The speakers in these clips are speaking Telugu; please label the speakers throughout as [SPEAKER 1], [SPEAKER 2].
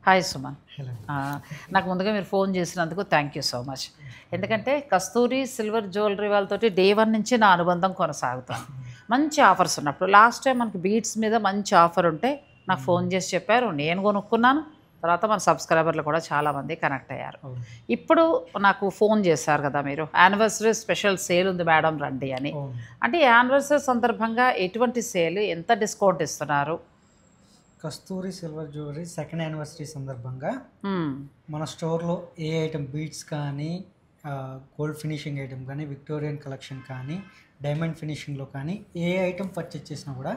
[SPEAKER 1] హాయ్ సుమన్. నాకు ముందుగా మీరు ఫోన్ చేసినందుకు థ్యాంక్ యూ సో మచ్. ఎందుకంటే కస్తూరి సిల్వర్ జ్యువెలరీ వాళ్ళతోటి డే 1 నుంచి నా అనుబంధం కొనసాగుతాను. మంచి ఆఫర్స్ ఉన్నప్పుడు లాస్ట్ టైం మనకి బీట్స్ మీద మంచి ఆఫర్ ఉంటే నాకు ఫోన్ చేసి చెప్పారు, నేను కొనుక్కున్నాను. తర్వాత మన సబ్స్క్రైబర్లు కూడా చాలామంది కనెక్ట్ అయ్యారు. ఇప్పుడు నాకు ఫోన్ చేశారు కదా మీరు, యానివర్సరీ స్పెషల్ సేల్ ఉంది మేడం రండి అని. అంటే యానివర్సరీ సందర్భంగా ఎటువంటి సేల్, ఎంత డిస్కౌంట్ ఇస్తున్నారు?
[SPEAKER 2] కస్తూరి సిల్వర్ జ్యువెలరీ సెకండ్ యానివర్సరీ సందర్భంగా మన స్టోర్లో ఏ ఐటమ్ బీట్స్ కానీ, గోల్డ్ ఫినిషింగ్ ఐటమ్ కానీ, విక్టోరియన్ కలెక్షన్ కానీ, డైమండ్ ఫినిషింగ్లో కానీ ఏ ఐటమ్ పర్చేజ్ చేసినా కూడా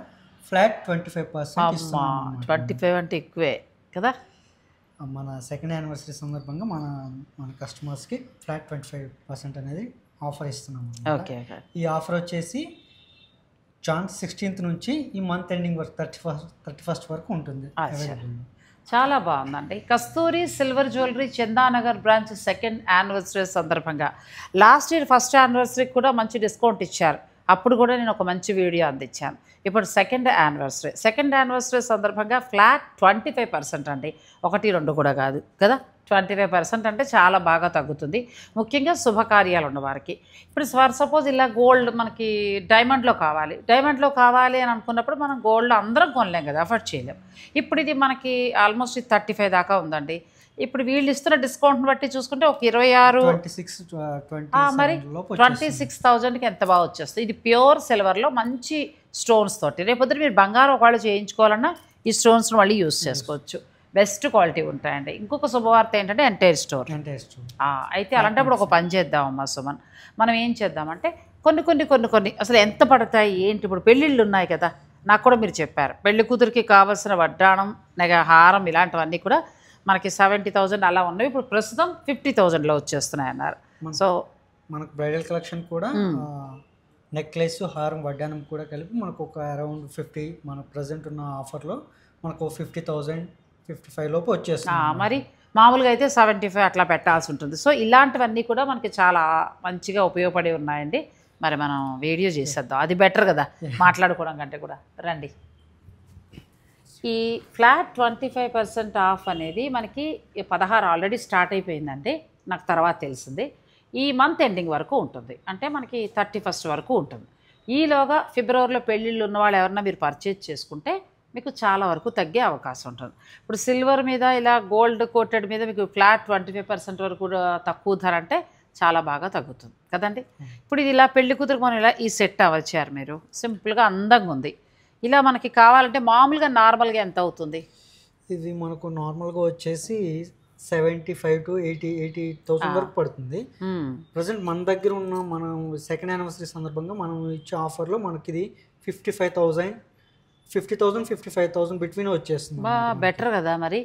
[SPEAKER 2] ఫ్లాట్ 25% ఇస్తున్నాం.
[SPEAKER 1] 25 అంటే ఎక్కువే కదా.
[SPEAKER 2] మన సెకండ్ యానివర్సరీ సందర్భంగా మన కస్టమర్స్కి ఫ్లాట్ 25% అనేది ఆఫర్ ఇస్తున్నాం.
[SPEAKER 1] ఓకే.
[SPEAKER 2] ఈ ఆఫర్ వచ్చేసి జాన్ 16th నుంచి ఈ మంత్ ఎండింగ్ వరకు 31st వరకు ఉంటుంది.
[SPEAKER 1] చాలా బాగుందండి. Kasturi silver jewellery Chandanagar branch second anniversary సందర్భంగా లాస్ట్ ఇయర్ ఫస్ట్ యానివర్సరీకి కూడా మంచి డిస్కౌంట్ ఇచ్చారు. అప్పుడు కూడా నేను ఒక మంచి వీడియో అందించాను. ఇప్పుడు సెకండ్ యానివర్సరీ సందర్భంగా ఫ్లాట్ 25% అండి. 1, 2 కూడా కాదు కదా, 25% అంటే చాలా బాగా తగ్గుతుంది. ముఖ్యంగా శుభకార్యాలు ఉన్నవారికి. ఇప్పుడు సపోజ్ ఇలా గోల్డ్ మనకి డైమండ్లో కావాలి అని అనుకున్నప్పుడు మనం గోల్డ్ అందరం కొనలేం కదా, అఫోర్డ్ చేయలేం. ఇప్పుడు ఇది మనకి ఆల్మోస్ట్ 35 దాకా ఉందండి. ఇప్పుడు వీళ్ళు ఇస్తున్న డిస్కౌంట్ని బట్టి చూసుకుంటే ఒక 26,000కి ఎంత బాగా వచ్చేస్తుంది. ఇది ప్యూర్ సిల్వర్లో మంచి స్టోన్స్ తోటి. రేపొద్దున మీరు బంగారం ఒకవేళ చేయించుకోవాలన్నా ఈ స్టోన్స్ని మళ్ళీ యూజ్ చేసుకోవచ్చు. బెస్ట్ క్వాలిటీ ఉంటాయండి. ఇంకొక శుభవార్త ఏంటంటే ఎంటైర్ స్టోర్. అయితే అలాంటప్పుడు ఒక పని చేద్దామమ్మా సుమన్, మనం ఏం చేద్దామంటే కొన్ని అసలు ఎంత పడతాయి ఏంటి. ఇప్పుడు పెళ్ళిళ్ళు ఉన్నాయి కదా, నాకు కూడా మీరు చెప్పారు పెళ్లి కూతురికి కావాల్సిన వడ్డాణం, హారం ఇలాంటివన్నీ కూడా మనకి 70,000 అలా ఉన్నాయి. ఇప్పుడు ప్రస్తుతం 50,000లో వచ్చేస్తున్నాయి అన్నారు. సో
[SPEAKER 2] మనకు బ్రైడల్ కలెక్షన్ కూడా నెక్లెస్, హారం, వడ్డానం కూడా కలిపి మనకు ఒక అరౌండ్ 50, మన ప్రజెంట్ ఉన్న ఆఫర్లో మనకు 50,000 55 లోపు వచ్చేస్తుంది.
[SPEAKER 1] మరి మామూలుగా అయితే 75 అట్లా పెట్టాల్సి ఉంటుంది. సో ఇలాంటివన్నీ కూడా మనకి చాలా మంచిగా ఉపయోగపడి ఉన్నాయండి. మరి మనం వీడియో చేసేద్దాం, అది బెటర్ కదా మాట్లాడుకోవడం కంటే కూడా. రండి. ఈ ఫ్లాట్ 25% ఆఫ్ అనేది మనకి 16 ఆల్రెడీ స్టార్ట్ అయిపోయిందండి, నాకు తర్వాత తెలిసింది. ఈ మంత్ ఎండింగ్ వరకు ఉంటుంది, అంటే మనకి 31st వరకు ఉంటుంది. ఈలోగా ఫిబ్రవరిలో పెళ్ళిళ్ళు ఉన్న వాళ్ళు ఎవరన్నా మీరు పర్చేజ్ చేసుకుంటే మీకు చాలా వరకు తగ్గే అవకాశం ఉంటుంది. ఇప్పుడు సిల్వర్ మీద ఇలా గోల్డ్ కోటెడ్ మీద మీకు ఫ్లాట్ 25% వరకు తక్కువ ధర అంటే చాలా బాగా తగ్గుతుంది కదండి. ఇప్పుడు ఇది ఇలా పెళ్లి కూతురు కొని ఇలా ఈ సెట్ అవ్వచ్చారు మీరు, సింపుల్గా అందంగా ఉంది. ఇలా మనకి కావాలంటే మామూలుగా నార్మల్గా ఎంత అవుతుంది?
[SPEAKER 2] ఇది మనకు నార్మల్గా వచ్చేసి 75 to 80,000 వరకు పడుతుంది. ప్రజెంట్ మన దగ్గర ఉన్న మనం సెకండ్ యానివర్సరీ సందర్భంగా మనం ఇచ్చే ఆఫర్లో మనకి ఇది 55,000 50,000 55,000 బిట్వీన్ వచ్చేస్తుంది.
[SPEAKER 1] బెటర్ కదా మరి.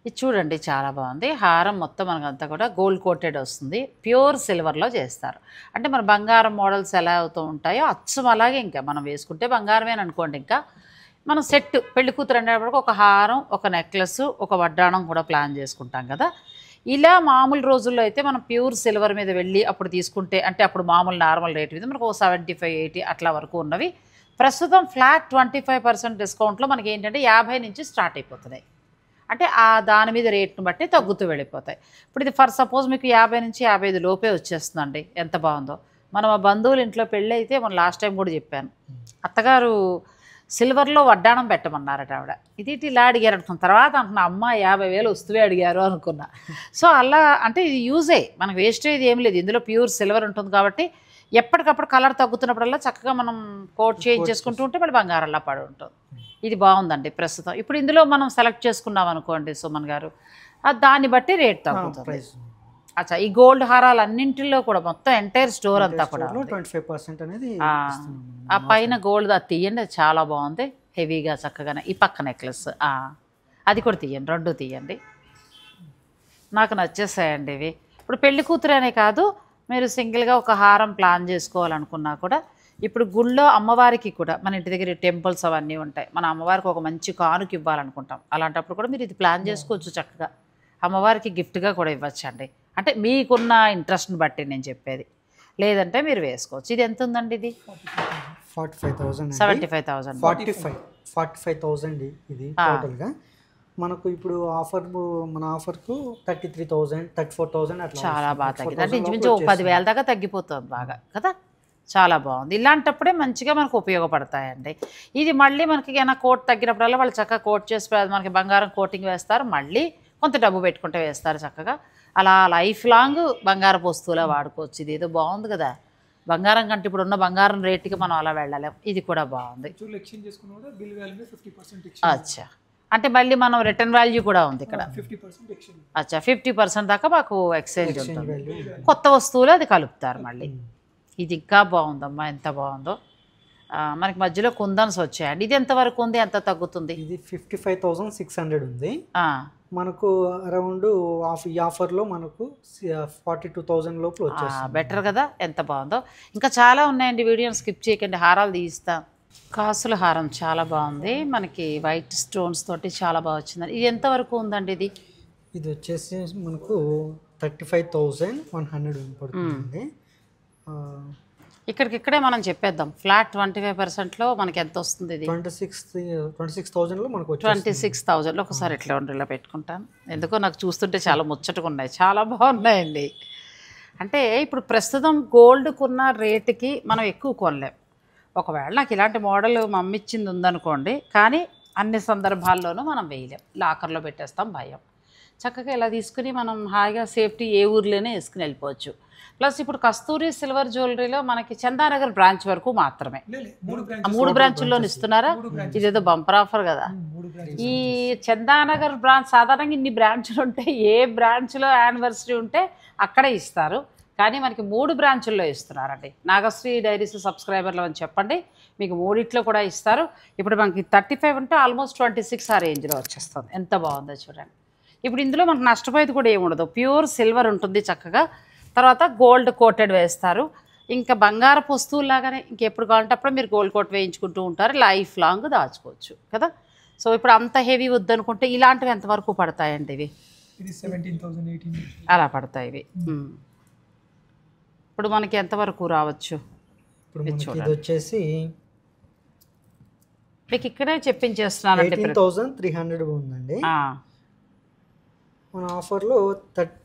[SPEAKER 1] ఇది చూడండి చాలా బాగుంది. హారం మొత్తం మనకంతా కూడా గోల్డ్ కోటెడ్ వస్తుంది, ప్యూర్ సిల్వర్లో చేస్తారు. అంటే మన బంగారం మోడల్స్ ఎలా అవుతూ ఉంటాయో అచ్చం అలాగే ఇంకా మనం వేసుకుంటే బంగారమేని అనుకోండి. ఇంకా మనం సెట్ పెళ్లి కూతురు అనేటప్పటికి ఒక హారం, ఒక నెక్లెస్, ఒక వడ్డాణం కూడా ప్లాన్ చేసుకుంటాం కదా. ఇలా మామూలు రోజుల్లో అయితే మనం ప్యూర్ సిల్వర్ మీద వెళ్ళి అప్పుడు తీసుకుంటే, అంటే అప్పుడు మామూలు నార్మల్ రేట్ మీద మనకు 75-80 అట్లా వరకు ఉన్నవి. ప్రస్తుతం ఫ్లాట్ 25% డిస్కౌంట్లో మనకి ఏంటంటే 50 నుంచి స్టార్ట్ అయిపోతున్నాయి. అంటే ఆ దాని మీద రేట్ను బట్టి తగ్గుతూ వెళ్ళిపోతాయి. ఇప్పుడు ఇది ఫర్ సపోజ్ మీకు 50 నుంచి 55 లోపే వచ్చేస్తుందండి. ఎంత బాగుందో. మనం ఆ బంధువుల ఇంట్లో పెళ్ళి అయితే మనం లాస్ట్ టైం కూడా చెప్పాను, అత్తగారు సిల్వర్లో వడ్డాణం పెట్టమన్నారట ఆవిడ. ఇది ఇలా అడిగారు అనుకున్న తర్వాత అంటున్నా, అమ్మ 50,000 వస్తువే అడిగారు అనుకున్నా. సో అలా అంటే ఇది యూజే, మనకు వేస్టేజ్ ఏం లేదు. ఇందులో ప్యూర్ సిల్వర్ ఉంటుంది కాబట్టి ఎప్పటికప్పుడు కలర్ తగ్గుతున్నప్పుడల్లా చక్కగా మనం కోట్ చేంజ్ చేసుకుంటూ ఉంటే మళ్ళీ బంగారంలా పడి ఉంటుంది. ఇది బాగుందండి ప్రస్తుతం. ఇప్పుడు ఇందులో మనం సెలెక్ట్ చేసుకున్నాం అనుకోండి సుమన్ గారు, దాన్ని బట్టి రేట్ తగ్గుతుంది. అచ్చా, ఈ గోల్డ్ హారాలు అన్నింటిలో కూడా మొత్తం ఎంటైర్ స్టోర్ అంతా కూడా
[SPEAKER 2] 25% అనేది
[SPEAKER 1] ఆ పైన గోల్డ్ అది తీయండి, అది చాలా బాగుంది హెవీగా చక్కగానే. ఈ పక్క నెక్లెస్ అది కూడా తీయండి, రెండు తీయండి. నాకు నచ్చేసాయండి ఇవి. ఇప్పుడు పెళ్లి కూతురనే కాదు, మీరు సింగిల్గా ఒక హారం ప్లాన్ చేసుకోవాలనుకున్నా కూడా ఇప్పుడు గుళ్ళో అమ్మవారికి కూడా మన ఇంటి దగ్గర టెంపుల్స్ అవన్నీ ఉంటాయి. మన అమ్మవారికి ఒక మంచి కానుక ఇవ్వాలనుకుంటాం. అలాంటప్పుడు కూడా మీరు ఇది ప్లాన్ చేసుకోవచ్చు చక్కగా. అమ్మవారికి గిఫ్ట్గా కూడా ఇవ్వచ్చండి. అంటే మీకున్న ఇంట్రెస్ట్ని బట్టి నేను చెప్పేది. లేదంటే మీరు వేసుకోవచ్చు. ఇది ఎంత ఉందండి? ఇది
[SPEAKER 2] 45,000
[SPEAKER 1] 75,000
[SPEAKER 2] 45,000 ఇది టోటల్గా. మనకు ఇప్పుడు మన ఆఫర్కు 33,000 34,000 అట్లా
[SPEAKER 1] చాలా బాగా తగ్గింది. అంటే ఇంచుమించు 10,000 దాకా తగ్గిపోతుంది బాగా కదా. చాలా బాగుంది. ఇలాంటప్పుడే మంచిగా మనకు ఉపయోగపడతాయండి. ఇది మళ్ళీ మనకి ఏమైనా కోట్ తగ్గినప్పుడల్లా వాళ్ళు చక్కగా కోట్ చేసి మనకి బంగారం కోటింగ్ వేస్తారు, మళ్ళీ కొంత డబ్బు పెట్టుకుంటే వేస్తారు చక్కగా. అలా లైఫ్ లాంగ్ బంగారపు వస్తువులా వాడుకోవచ్చు. ఇది ఏదో బాగుంది కదా. బంగారం కంటే ఇప్పుడు ఉన్న బంగారం రేటుకి మనం అలా వెళ్ళలేం. ఇది కూడా బాగుంది. అచ్చా, అంటే మళ్ళీ మనం రిటర్న్ వాల్యూ కూడా ఉంది ఇక్కడ. అచ్చా, 50% దాకా మాకు ఎక్స్చేంజ్ ఉంటుంది. కొత్త వస్తువులు అది కలుపుతారు మళ్ళీ. ఇది ఇంకా బాగుందమ్మా, ఎంత బాగుందో. మనకి మధ్యలో కుందన్స్ వచ్చాయండి. ఇది ఎంతవరకు ఉంది, ఎంత తగ్గుతుంది?
[SPEAKER 2] ఇది 55,600 ఉంది. మనకు అరౌండ్ ఈ ఆఫర్లో మనకు 42,000 లోపల వచ్చేస్తుంది.
[SPEAKER 1] బెటర్ కదా, ఎంత బాగుందో. ఇంకా చాలా ఉన్నాయండి, వీడియోని స్కిప్ చేయకండి. హారాలు తీస్తాం. కాసుల హారం చాలా బాగుంది, మనకి వైట్ స్టోన్స్ తోటి చాలా బాగా వచ్చింది. ఇది ఎంతవరకు ఉందండి?
[SPEAKER 2] ఇది వచ్చేసి మనకు 35,100 పడుతుంది.
[SPEAKER 1] ఇక్కడికిక్కడే మనం చెప్పేద్దాం. ఫ్లాట్ 25%లో మనకి ఎంత వస్తుంది? ఇది
[SPEAKER 2] 26,000లో మనకు
[SPEAKER 1] 26,000లో. ఒకసారి ఇట్లా ఇలా పెట్టుకుంటాను, ఎందుకో నాకు చూస్తుంటే చాలా ముచ్చటగా ఉన్నాయి, చాలా బాగున్నాయండి. అంటే ఇప్పుడు ప్రస్తుతం గోల్డ్కున్న రేటుకి మనం ఎక్కువ కొనలేం. ఒకవేళ నాకు ఇలాంటి మోడల్ మమ్మీ ఇచ్చింది ఉందనుకోండి, కానీ అన్ని సందర్భాల్లోనూ మనం వేయలేం, లాకర్లో పెట్టేస్తాం భయం. చక్కగా ఇలా తీసుకుని మనం హాయిగా సేఫ్టీ ఏ ఊర్లోనే వేసుకుని వెళ్ళిపోవచ్చు. ప్లస్ ఇప్పుడు కస్తూరి సిల్వర్ జ్యువెలరీలో మనకి చందానగర్ బ్రాంచ్ వరకు మాత్రమే, 3 బ్రాంచుల్లో ఇస్తున్నారా? ఇదేదో బంపర్ ఆఫర్ కదా. ఈ చందానగర్ బ్రాంచ్ సాధారణంగా ఇన్ని బ్రాంచులు ఉంటాయి, ఏ బ్రాంచ్లో యానివర్సరీ ఉంటే అక్కడే ఇస్తారు, కానీ మనకి 3 బ్రాంచుల్లో ఇస్తున్నారండి. నాగశ్రీ డైరీస్ సబ్స్క్రైబర్లు అని చెప్పండి, మీకు 3 కూడా ఇస్తారు. ఇప్పుడు మనకి 35 ఉంటే ఆల్మోస్ట్ 26 ఆ రేంజ్లో వచ్చేస్తుంది. ఎంత బాగుందో చూడండి. ఇప్పుడు ఇందులో మనకు నష్టపోయేది కూడా ఏముండదు, ప్యూర్ సిల్వర్ ఉంటుంది చక్కగా. తర్వాత గోల్డ్ కోటెడ్ వేస్తారు. ఇంకా బంగారపు వస్తువులాగానే ఇంకెప్పుడు కావాలంటే అప్పుడు మీరు గోల్డ్ కోట్ వేయించుకుంటూ ఉంటారు, లైఫ్ లాంగ్ దాచుకోవచ్చు కదా. సో ఇప్పుడు అంత హెవీ వద్దనుకుంటే ఇలాంటివి ఎంతవరకు పడతాయండి? ఇవి
[SPEAKER 2] 17,000
[SPEAKER 1] అలా పడతాయి ఇవి. ఇప్పుడు మనకి ఎంతవరకు రావచ్చు?
[SPEAKER 2] ఇది వచ్చేసి
[SPEAKER 1] మీకు ఇక్కడే చెప్పించేస్తున్నానంటే
[SPEAKER 2] 18,300 ఉందండి. మన ఆఫర్లో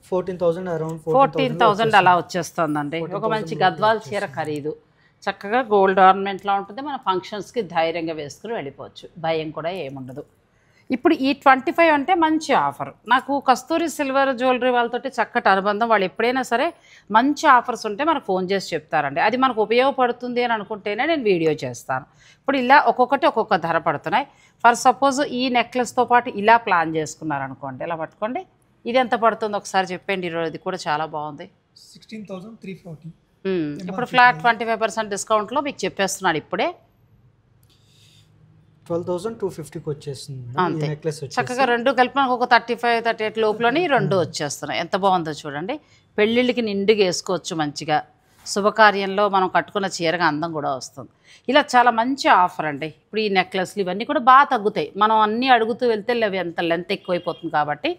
[SPEAKER 2] 14,000 అరౌండ్
[SPEAKER 1] 14,000 అలా వచ్చేస్తుందండి. ఒక మంచి గద్వాల్ చీర ఖరీదు చక్కగా గోల్డ్ ఆర్నమెంట్లో ఉంటుంది. మన ఫంక్షన్స్కి ధైర్యంగా వేసుకుని వెళ్ళిపోవచ్చు, భయం కూడా ఏముండదు. ఇప్పుడు ఈ 25 అంటే మంచి ఆఫర్. నాకు కస్తూరి సిల్వర్ జ్యువెలరీ వాళ్ళతోటి చక్కటి అనుబంధం. వాళ్ళు ఎప్పుడైనా సరే మంచి ఆఫర్స్ ఉంటే మనకు ఫోన్ చేసి చెప్తారండి. అది మనకు ఉపయోగపడుతుంది అని అనుకుంటేనే నేను వీడియో చేస్తాను. ఇప్పుడు ఇలా ఒక్కొక్కటి ఒక్కొక్క ధర పడుతున్నాయి. ఫర్ సపోజ్ ఈ నెక్లెస్తో పాటు ఇలా ప్లాన్ చేసుకున్నారనుకోండి, ఇలా పట్టుకోండి, ఇది ఎంత పడుతుంది ఒకసారి చెప్పండి. ఇది కూడా చాలా బాగుంది,
[SPEAKER 2] 16,340.
[SPEAKER 1] ఇప్పుడు ఫ్లాట్ 25% డిస్కౌంట్లో మీకు చెప్పేస్తున్నాడు ఇప్పుడే.
[SPEAKER 2] 12,250కి వచ్చేస్తుంది
[SPEAKER 1] అంతే.
[SPEAKER 2] నెక్లెస్ వచ్చి.
[SPEAKER 1] చక్కగా రెండు కలిపి మనకు ఒక 35-38 లోపలని రెండు వచ్చేస్తున్నాయి. ఎంత బాగుందో చూడండి. పెళ్ళిళ్ళకి నిండుగా వేసుకోవచ్చు మంచిగా. శుభకార్యంలో మనం కట్టుకున్న చీరగా అందం కూడా వస్తుంది. ఇలా చాలా మంచి ఆఫర్ అండి. ఇప్పుడు ఈ నెక్లెస్లు ఇవన్నీ కూడా బాగా తగ్గుతాయి. మనం అన్నీ అడుగుతూ వెళ్తే అవి ఎంత లెంత్ ఎక్కువైపోతుంది కాబట్టి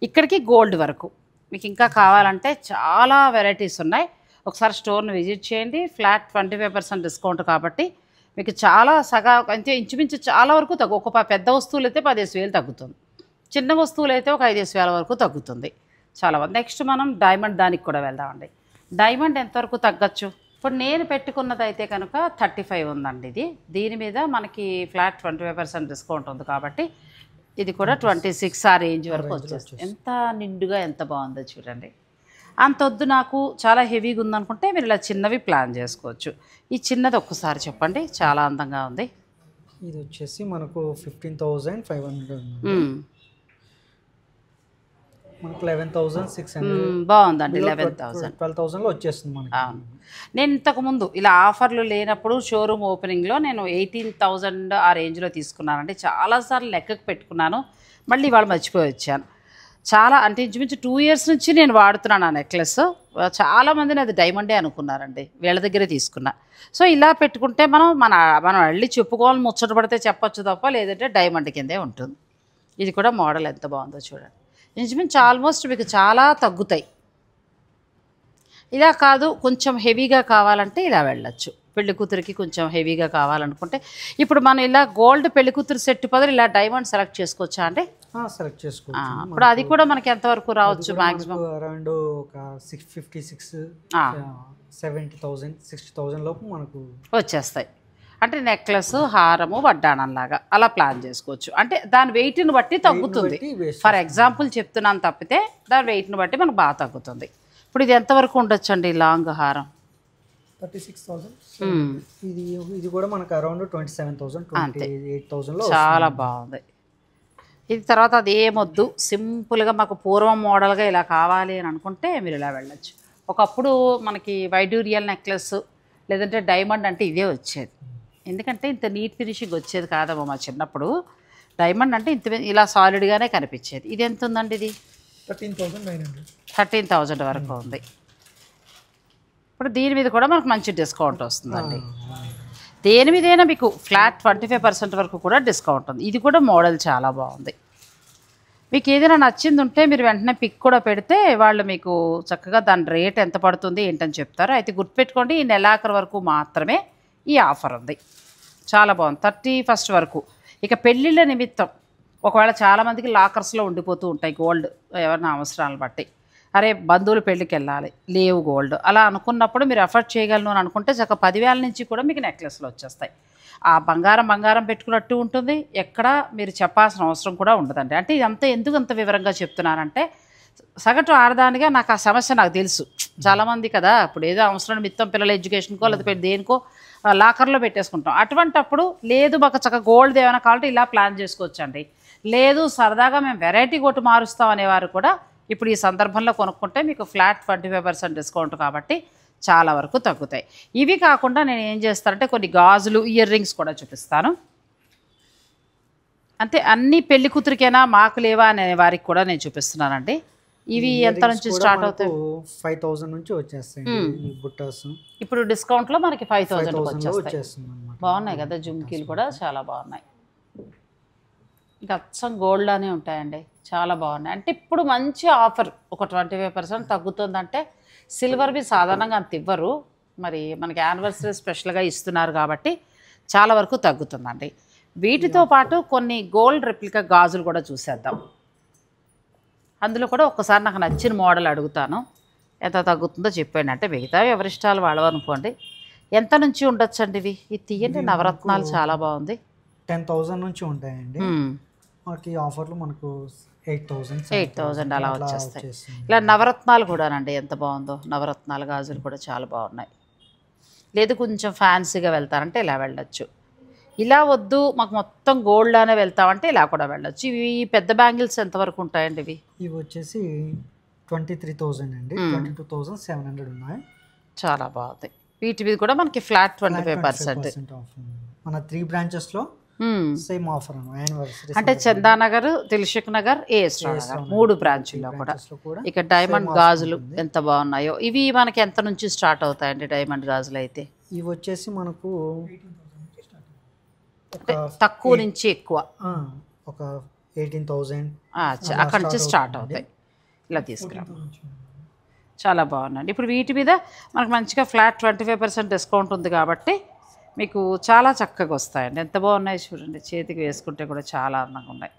[SPEAKER 1] ఇక్కడికి గోల్డ్ వరకు. మీకు ఇంకా కావాలంటే చాలా వెరైటీస్ ఉన్నాయి. ఒకసారి స్టోర్ని విజిట్ చేయండి. ఫ్లాట్ 25% డిస్కౌంట్ కాబట్టి మీకు చాలా అంటే ఇంచుమించు చాలా వరకు ఒక పెద్ద వస్తువులు అయితే 15,000 తగ్గుతుంది. చిన్న వస్తువులు అయితే ఒక 5,000 వరకు తగ్గుతుంది. చాలా బాగుంది. నెక్స్ట్ మనం డైమండ్ దానికి కూడా వెళ్దామండి. డైమండ్ ఎంతవరకు తగ్గచ్చు? ఇప్పుడు నేను పెట్టుకున్నది అయితే కనుక 35 ఉందండి. దీని మీద మనకి ఫ్లాట్ 25% డిస్కౌంట్ ఉంది కాబట్టి ఇది కూడా 26 ఆ రేంజ్ వరకు వచ్చేస్తుంది. ఎంత నిండుగా ఎంత బాగుందో చూడండి. అంత వద్దు నాకు చాలా హెవీగా ఉందనుకుంటే మీరు ఇలా చిన్నవి ప్లాన్ చేసుకోవచ్చు. ఈ చిన్నది ఒక్కసారి చెప్పండి. చాలా అందంగా ఉంది.
[SPEAKER 2] ఇది వచ్చేసి మనకు 15,500 మనకు 11,600
[SPEAKER 1] బాగుందండి. 11,000
[SPEAKER 2] 12,000లో వచ్చేస్తుంది మనకి.
[SPEAKER 1] అవును. నేను ఇంతకుముందు ఇలా ఆఫర్లు లేనప్పుడు షోరూమ్ ఓపెనింగ్లో నేను 18,000 ఆ రేంజ్లో తీసుకున్నానంటే చాలాసార్లు లెక్కకు పెట్టుకున్నాను. మళ్ళీ ఇవాళ మర్చిపోయి వచ్చాను. చాలా అంటే ఇంచుమించు 2 years నుంచి నేను వాడుతున్నాను ఆ నెక్లెస్. చాలామందిని అది డైమండే అనుకున్నారండి. వీళ్ళ దగ్గరే తీసుకున్నా. సో ఇలా పెట్టుకుంటే మనం వెళ్ళి చెప్పుకోవాలని ముచ్చట పడితే చెప్పొచ్చు తప్ప లేదంటే డైమండ్ కిందే ఉంటుంది. ఇది కూడా మోడల్ ఎంత బాగుందో చూడండి. ఇంచుమించు ఆల్మోస్ట్ మీకు చాలా తగ్గుతాయి. ఇలా కాదు కొంచెం హెవీగా కావాలంటే ఇలా వెళ్ళచ్చు. పెళ్లి కూతురికి కొంచెం హెవీగా కావాలనుకుంటే ఇప్పుడు మనం ఇలా గోల్డ్ పెళ్లి కూతురు సెట్ బదులు ఇలా డైమండ్ సెలెక్ట్ చేసుకోవచ్చా అండి?
[SPEAKER 2] సెలెక్ట్ చేసుకోవచ్చు.
[SPEAKER 1] ఇప్పుడు అది కూడా మనకి ఎంతవరకు రావచ్చు? మాక్సిమం
[SPEAKER 2] అరౌండ్ ఒక 656 70,000 60,000 లోపు మనకు వచ్చేస్తాయి.
[SPEAKER 1] అంటే నెక్లెస్, హారము, వడ్డాణంలాగా అలా ప్లాన్ చేసుకోవచ్చు. అంటే దాని వెయిట్ని బట్టి తగ్గుతుంది. ఫర్ ఎగ్జాంపుల్ చెప్తున్నాను తప్పితే దాని వెయిట్ని బట్టి మనకు బాగా తగ్గుతుంది. ఇప్పుడు ఇది ఎంతవరకు ఉండొచ్చండి లాంగ్ హారం?
[SPEAKER 2] 36,000. ఇది కూడా మనకు అరౌండ్ 27,000 28,000లో
[SPEAKER 1] చాలా బాగుంది. ఇది తర్వాత అది ఏమొద్దు సింపుల్గా మాకు పూర్వం మోడల్గా ఇలా కావాలి అని అనుకుంటే మీరు ఇలా వెళ్ళచ్చు. ఒకప్పుడు మనకి వైడూరియల్ నెక్లెస్ లేదంటే డైమండ్ అంటే ఇదే వచ్చేది. ఎందుకంటే ఇంత నీట్ ఫినిషింగ్ వచ్చేది కాదమ్మా మా చిన్నప్పుడు. డైమండ్ అంటే ఇంత ఇలా సాలిడ్గానే కనిపించేది. ఇది ఎంత ఉందండి? ఇది 13,000 వరకు ఉంది. ఇప్పుడు దీని మీద కూడా మనకు మంచి డిస్కౌంట్ వస్తుందండి. దేని మీదైనా మీకు ఫ్లాట్ 25% వరకు కూడా డిస్కౌంట్ ఉంది. ఇది కూడా మోడల్ చాలా బాగుంది. మీకు ఏదైనా నచ్చింది ఉంటే మీరు వెంటనే పిక్ కూడా పెడితే వాళ్ళు మీకు చక్కగా దాని రేట్ ఎంత పడుతుంది ఏంటని చెప్తారు. అయితే గుర్తుపెట్టుకోండి ఈ నెలాఖరు వరకు మాత్రమే ఈ ఆఫర్ ఉంది. చాలా బాగుంది. 31st వరకు. ఇక పెళ్ళిళ్ళ నిమిత్తం ఒకవేళ చాలామందికి లాకర్స్లో ఉండిపోతూ ఉంటాయి గోల్డ్ ఎవరైనా అవసరాలను బట్టి. అరే బంధువులు పెళ్ళికి వెళ్ళాలి లేవు గోల్డ్ అలా అనుకున్నప్పుడు మీరు ఎఫర్ట్ చేయగలను అని అనుకుంటే చక్క 10,000 నుంచి కూడా మీకు నెక్లెస్లు వచ్చేస్తాయి. ఆ బంగారం పెట్టుకున్నట్టు ఉంటుంది. ఎక్కడ మీరు చెప్పాల్సిన అవసరం కూడా ఉండదండి. అంటే ఇదంతా ఎందుకు అంత వివరంగా చెప్తున్నానంటే సగటు ఆడదానిగా నాకు ఆ సమస్య నాకు తెలుసు. చాలామంది కదా ఇప్పుడు ఏదో అవసరం నిమిత్తం పిల్లల ఎడ్యుకేషన్కో లేకపోతే దేనికో లాకర్లో పెట్టేసుకుంటాం. అటువంటప్పుడు లేదు మాకు చక్కగా గోల్డ్ ఏమైనా కావాలంటే ఇలా ప్లాన్ చేసుకోవచ్చండి. లేదు సరదాగా మేము వెరైటీ కొట్టు మారుస్తాం అనేవారు కూడా ఇప్పుడు ఈ సందర్భంలో కొనుక్కుంటే మీకు ఫ్లాట్ 25% డిస్కౌంట్ కాబట్టి చాలా వరకు తగ్గుతాయి. ఇవి కాకుండా నేను ఏం చేస్తానంటే కొన్ని గాజులు ఇయర్ రింగ్స్ కూడా చూపిస్తాను. అంటే అన్ని పెళ్లి కూతురికైనా మాకు లేవా అనే వారికి కూడా నేను చూపిస్తున్నానండి. ఇవి ఎంత నుంచి స్టార్ట్ అవుతాయి?
[SPEAKER 2] 5,000 నుంచి వచ్చేస్తాయి ఈ బుట్టాస్.
[SPEAKER 1] ఇప్పుడు డిస్కౌంట్లో మనకి 5,000 వచ్చేస్తాయి. బాగున్నాయి కదా జుమ్కీలు కూడా చాలా బాగున్నాయి. ఇంకా అచ్చం గోల్డ్లానే ఉంటాయండి. చాలా బాగున్నాయి. అంటే ఇప్పుడు మంచి ఆఫర్ ఒక 25% తగ్గుతుందంటే సిల్వర్వి సాధారణంగా అంత ఇవ్వరు. మరి మనకి యానివర్సరీ స్పెషల్గా ఇస్తున్నారు కాబట్టి చాలా వరకు తగ్గుతుందండి. వీటితో పాటు కొన్ని గోల్డ్ రెప్లికా గాజులు కూడా చూసేద్దాం. అందులో కూడా ఒక్కసారి నాకు నచ్చిన మోడల్ అడుగుతాను. ఎంత తగ్గుతుందో చెప్పండి. అంటే మిగతావి ఎవరిష్టాలు వాళ్ళవు అనుకోండి. ఎంత నుంచి ఉండొచ్చండి ఇవి? ఇది తీయండి. నవరత్నాలు చాలా బాగుంది.
[SPEAKER 2] 10,000 నుంచి ఉంటాయండి. మనకి ఆఫర్లు మనకు 8,000
[SPEAKER 1] అలా వచ్చేస్తాయి. ఇలా నవరత్నాలు కూడానండి ఎంత బాగుందో. నవరత్నాల గాజులు కూడా చాలా బాగున్నాయి. లేదు కొంచెం ఫ్యాన్సీగా వెళ్తారంటే ఇలా వెళ్ళొచ్చు. ఇలా వద్దు మాకు మొత్తం గోల్డ్లోనే వెళ్తామంటే ఇలా కూడా వెళ్ళొచ్చు. ఇవి పెద్ద బ్యాంగిల్స్ ఎంతవరకు ఉంటాయండి? ఇవి
[SPEAKER 2] వచ్చేసి 23,000 అండి. 22,700 ఉన్నాయి.
[SPEAKER 1] చాలా బాగుంది. వీటి మీద కూడా మనకి ఫ్లాట్ 25%
[SPEAKER 2] మన 3 బ్రాంచెస్లో సేమ్ ఆఫర్ యానివర్సరీ
[SPEAKER 1] అంటే చందానగర్, దిల్సుఖ్ నగర్, ఏఎస్ రావు నగర్ 3 బ్రాంచ్ల్లో కూడా. ఇక డైమండ్ గాజులు ఎంత బాగున్నాయో. ఇవి మనకి ఎంత నుంచి స్టార్ట్ అవుతాయండి డైమండ్ గాజులు అయితే?
[SPEAKER 2] ఇవి వచ్చేసి మనకు
[SPEAKER 1] తక్కువ నుంచి ఎక్కువ
[SPEAKER 2] ఒక 18,000
[SPEAKER 1] అక్కడ నుంచి స్టార్ట్ అవుతాయి. ఇలా తీసుకురా, చాలా బాగుందండి. ఇప్పుడు వీటి మీద మనకు మంచిగా ఫ్లాట్ 25% డిస్కౌంట్ ఉంది కాబట్టి మీకు చాలా చక్కగా వస్తాయండి. ఎంత బాగున్నాయి చూడండి, చేతికి వేసుకుంటే కూడా చాలా అందంగా ఉన్నాయి.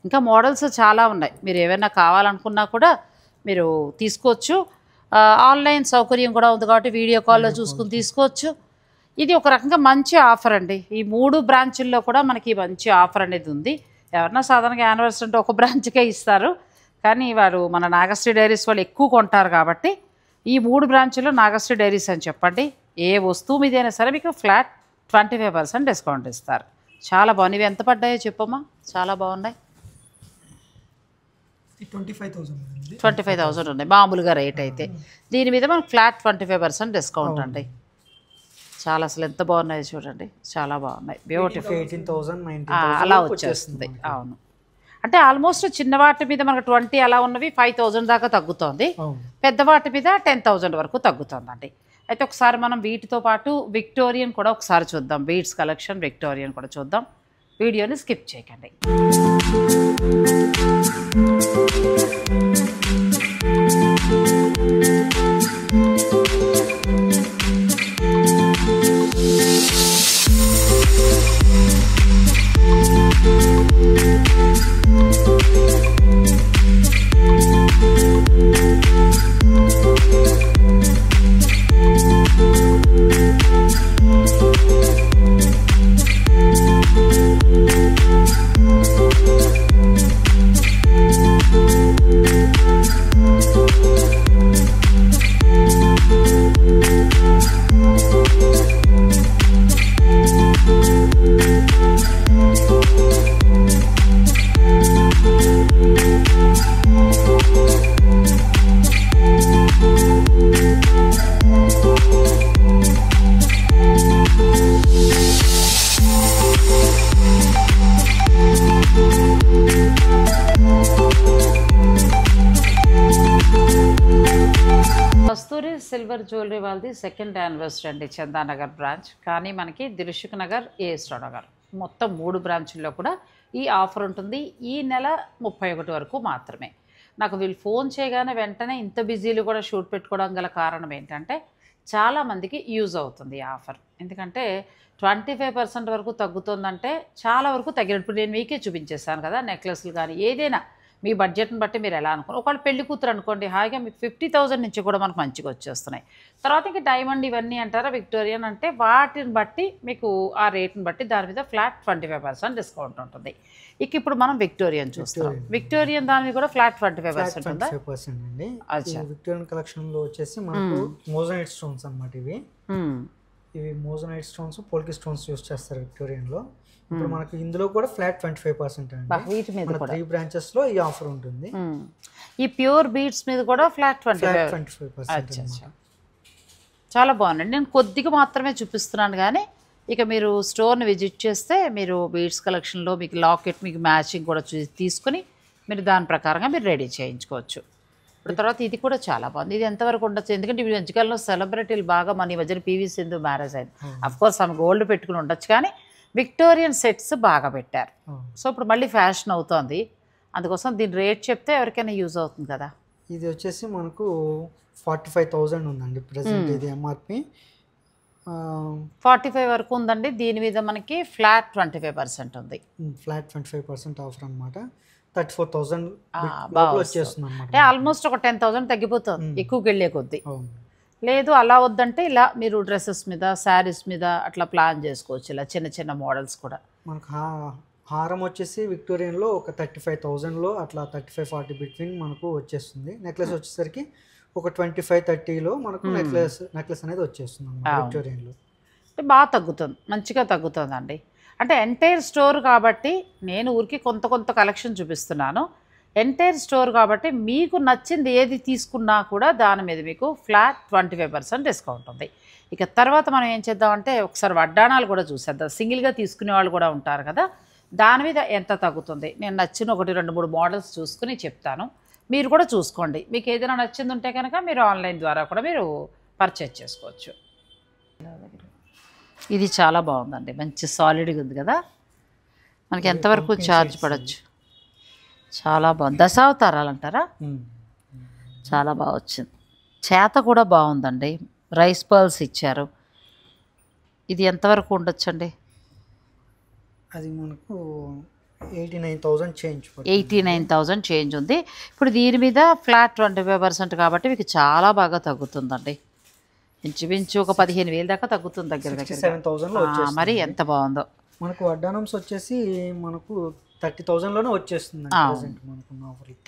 [SPEAKER 1] ఇంకా మోడల్స్ చాలా ఉన్నాయి. మీరు ఏమైనా కావాలనుకున్నా కూడా మీరు తీసుకోవచ్చు. ఆన్లైన్ సౌకర్యం కూడా ఉంది కాబట్టి వీడియో కాల్లో చూసుకుని తీసుకోవచ్చు. ఇది ఒక రకంగా మంచి ఆఫర్ అండి. ఈ 3 బ్రాంచుల్లో కూడా మనకి మంచి ఆఫర్ అనేది ఉంది. ఎవరన్నా సాధారణంగా యానివర్సరీ అంటే ఒక బ్రాంచ్కే ఇస్తారు, కానీ వారు మన నాగశ్రీ డైరీస్ వాళ్ళు ఎక్కువ కొంటారు కాబట్టి ఈ 3 బ్రాంచుల్లో నాగశ్రీ డైరీస్ అని చెప్పండి. ఏ వస్తువు మీదైనా సరే మీకు ఫ్లాట్ 25% డిస్కౌంట్ ఇస్తారు. చాలా బాగున్నాయి. ఇవి ఎంత పడ్డాయో చెప్పమ్మా? చాలా బాగున్నాయి. 25,000 ఉన్నాయి మామూలుగా రేట్ అయితే. దీని మీద మనకు ఫ్లాట్ 25% డిస్కౌంట్ అండి. చాలా అసలు ఎంత బాగున్నాయి చూడండి, చాలా బాగున్నాయి. బ్యూటిఫుల్.
[SPEAKER 2] 18,000
[SPEAKER 1] అలా వచ్చేస్తుంది. అవును, అంటే ఆల్మోస్ట్ చిన్న వాటి మీద మనకు 20 అలా ఉన్నవి 5,000 దాకా తగ్గుతోంది. పెద్ద వాటి మీద 10,000 వరకు తగ్గుతుందండి. అయితే ఒకసారి మనం వీటితో పాటు విక్టోరియన్ కూడా ఒకసారి చూద్దాం. బీడ్స్ కలెక్షన్ విక్టోరియన్ కూడా చూద్దాం. వీడియోని స్కిప్ చేయకండి. కస్తూరి సిల్వర్ జ్యువెలరీ వాళ్ళది 2nd యానివర్సరీ అండి, చందానగర్ బ్రాంచ్. కానీ మనకి దిల్సుఖ్ నగర్, ఏఎస్ రావు నగర్ మొత్తం 3 బ్రాంచుల్లో కూడా ఈ ఆఫర్ ఉంటుంది. ఈ నెల 31 వరకు మాత్రమే. నాకు వీళ్ళు ఫోన్ చేయగానే వెంటనే ఇంత బిజీలు కూడా షూట్ పెట్టుకోవడం గల కారణం ఏంటంటే చాలామందికి యూజ్ అవుతుంది ఈ ఆఫర్. ఎందుకంటే 25% వరకు తగ్గుతుందంటే చాలా వరకు తగ్గినప్పుడు నేను మీకే చూపించేస్తాను కదా. నెక్లెస్లు కానీ ఏదైనా మీ బడ్జెట్ని బట్టి మీరు ఎలా అనుకోండి. ఒకవేళ పెళ్లి కూతురు అనుకోండి, హాయిగా మీకు 50,000 నుంచి కూడా మనకు మంచిగా వచ్చేస్తున్నాయి. తర్వాత ఇంకా డైమండ్ ఇవన్నీ అంటారా, విక్టోరియన్ అంటే వాటిని బట్టి మీకు ఆ రేట్ని బట్టి దాని మీద ఫ్లాట్ 25% డిస్కౌంట్ ఉంటుంది. ఇక ఇప్పుడు మనం విక్టోరియన్ చూస్తాం. విక్టోరియన్ దాని మీద కూడా ఫ్లాట్ 25% ఉందా?
[SPEAKER 2] 25% అండి. విక్టోరియన్ కలెక్షన్లో వచ్చేసి మనకు మోజనైట్ స్టోన్స్ అన్నమాట. ఇవి మోజనైట్ స్టోన్స్, పోల్కి స్టోన్స్ యూస్ చేస్తారు విక్టోరియన్లో. ఇప్పుడు మనకు ఇందులో కూడా ఫ్లాట్ 25% అండి.
[SPEAKER 1] వీటి మీద కూడా
[SPEAKER 2] 3 బ్రాంచెస్ లో ఈ ఆఫర్ ఉంటుంది.
[SPEAKER 1] ఈ ప్యూర్ బీడ్స్ మీద కూడా ఫ్లాట్
[SPEAKER 2] 25%.
[SPEAKER 1] చాలా బాగుందండి. నేను కొద్దిగా మాత్రమే చూపిస్తున్నాను, కానీ ఇక మీరు స్టోర్ని విజిట్ చేస్తే మీరు బీడ్స్ కలెక్షన్లో మీకు లాకెట్ మీకు మ్యాచింగ్ కూడా తీసుకుని మీరు దాని ప్రకారంగా మీరు రెడీ చేయించుకోవచ్చు. ఇప్పుడు తర్వాత ఇది కూడా చాలా బాగుంది. ఇది ఎంతవరకు ఉండొచ్చు? ఎందుకంటే ఈ మధ్యకాలంలో సెలబ్రిటీలు బాగా మన ఈ మధ్యన పివి సింధు మ్యారేజ్ అయింది. అఫ్కోర్స్ ఆమె గోల్డ్ పెట్టుకుని ఉండొచ్చు, కానీ విక్టోరియన్ సెట్స్ బాగా పెట్టారు. సో ఇప్పుడు మళ్ళీ ఫ్యాషన్ అవుతోంది, అందుకోసం దీని రేట్ చెప్తే ఎవరికైనా యూజ్ అవుతుంది కదా.
[SPEAKER 2] ఇది వచ్చేసి మనకు 45,000 ఉందండి ప్రెసెంట్. ఇది ఎంఆర్పి
[SPEAKER 1] 45 వరకు ఉందండి. దీని మీద మనకి ఫ్లాట్ 25% ఉంది.
[SPEAKER 2] ఫ్లాట్ 25% ఆఫర్ అనమాట. 34,000 వచ్చేస్తుంది అనమాట.
[SPEAKER 1] అంటే ఆల్మోస్ట్ ఒక 10,000 తగ్గిపోతుంది ఎక్కువకి వెళ్ళే కొద్దీ. లేదు అలా వద్దంటే ఇలా మీరు డ్రెస్సెస్ మీద, శారీస్ మీద అట్లా ప్లాన్ చేసుకోవచ్చు. ఇలా చిన్న చిన్న మోడల్స్ కూడా
[SPEAKER 2] మనకు హారం వచ్చేసి విక్టోరియన్లో ఒక 35,000లో అట్లా 35-40 బిట్వీన్ మనకు వచ్చేస్తుంది. నెక్లెస్ వచ్చేసరికి ఒక 25-30లో మనకు నెక్లెస్ అనేది వచ్చేస్తుంది విక్టోరియన్లో.
[SPEAKER 1] అంటే బాగా తగ్గుతుంది, మంచిగా తగ్గుతుందండి. అంటే ఎంటైర్ స్టోర్ కాబట్టి నేను ఊరికి కొంత కలెక్షన్ చూపిస్తున్నాను. ఎంటైర్ స్టోర్ కాబట్టి మీకు నచ్చింది ఏది తీసుకున్నా కూడా దాని మీద మీకు ఫ్లాట్ 25% డిస్కౌంట్ ఉంది. ఇక తర్వాత మనం ఏం చేద్దామంటే ఒకసారి వడ్డాణాలు కూడా చూసేద్దాం. సింగిల్గా తీసుకునే వాళ్ళు కూడా ఉంటారు కదా, దాని మీద ఎంత తగ్గుతుంది. నేను నచ్చిన 1, 2, 3 మోడల్స్ చూసుకుని చెప్తాను. మీరు కూడా చూసుకోండి. మీకు ఏదైనా నచ్చింది ఉంటే కనుక మీరు ఆన్లైన్ ద్వారా కూడా మీరు పర్చేజ్ చేసుకోవచ్చు. ఇది చాలా బాగుందండి, మంచి సాలిడ్గా ఉంది కదా. మనకి ఎంతవరకు ఛార్జ్ పడవచ్చు. చాలా బాగుంది. దశావతారాలు అంటారా, చాలా బాగా వచ్చింది. చేత కూడా బాగుందండి, రైస్ పర్ల్స్ ఇచ్చారు. ఇది ఎంతవరకు ఉండొచ్చండి.
[SPEAKER 2] అది మనకు 89,000 చేంజ్.
[SPEAKER 1] 89,000 చేంజ్ ఉంది. ఇప్పుడు దీని మీద ఫ్లాట్ 25% కాబట్టి మీకు చాలా బాగా తగ్గుతుందండి. ఇంచుమించు ఒక 15,000 దాకా తగ్గుతుంది దగ్గర దగ్గర.
[SPEAKER 2] 67,000లో వచ్చేస్తుంది.
[SPEAKER 1] మరి ఎంత బాగుందో.
[SPEAKER 2] మనకు వడ్డానమ్స్ వచ్చేసి మనకు 30,000లోనే వచ్చేస్తుంది.